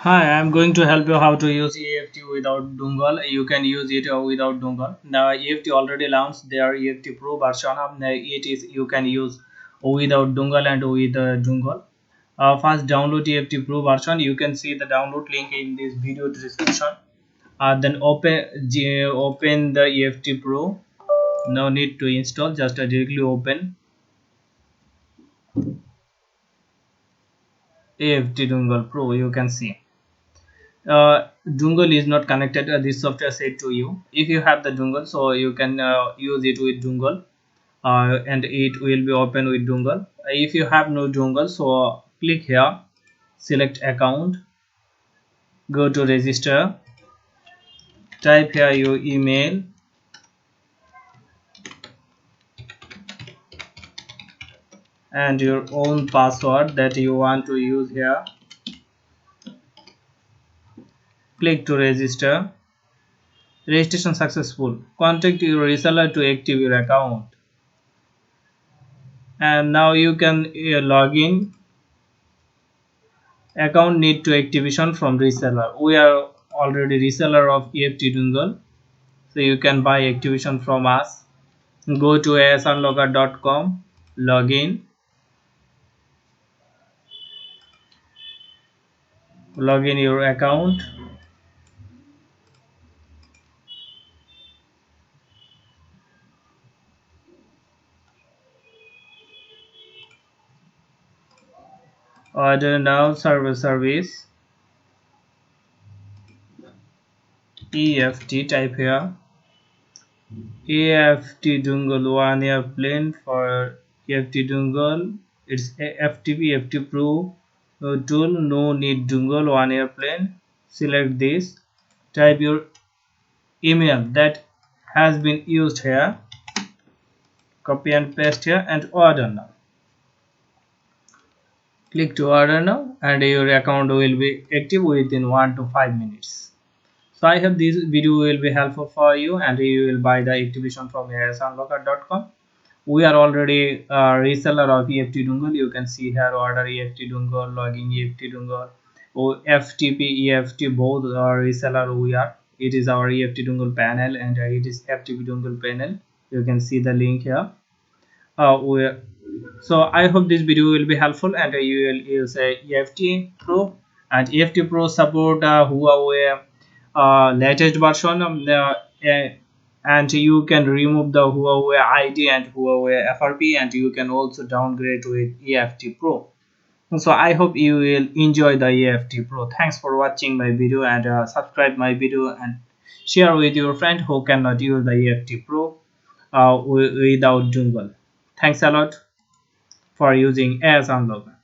Hi, I'm going to help you how to use EFT without dongle. You can use it without dongle. Now EFT already launched their EFT Pro version of it is you can use without dongle and with dongle. First download EFT Pro version. You can see the download link in this video description. Then open the EFT Pro. No need to install. Just directly open EFT dongle Pro. You can see. Dongle is not connected. This software said to you if you have the dongle, so you can use it with dongle, and it will be open with dongle. If you have no dongle, so click here, select account, go to register, type here your email, and your own password that you want to use here. Click to register. Registration successful. Contact your reseller to active your account, and now you can log in. Account need to activation from reseller. We are already reseller of EFT dongle, so you can buy activation from us. Go to asunlocker.com, log in your account, order now, service EFT, type here EFT dongle 1 year plan for EFT dongle. It's a FTP EFT Pro tool. No need dongle 1 year plan. Select this. Type your email that has been used here. Copy and paste here and order now. Click to order now, and your account will be active within 1 to 5 minutes. So I hope this video will be helpful for you, and you will buy the activation from asunlocker.com. We are already a reseller of EFT dongle. You can see here order EFT dongle, login EFT dongle, FTP EFT, both are reseller. We are, it is our EFT dongle panel, and it is FTP dongle panel. You can see the link here. So I hope this video will be helpful, and you will use EFT Pro, and EFT Pro support Huawei latest version of the and you can remove the Huawei ID and Huawei FRP, and you can also downgrade with EFT Pro. So I hope you will enjoy the EFT Pro. Thanks for watching my video, and subscribe my video and share with your friend who cannot use the EFT Pro without dongle. Thanks a lot for using as unlocker.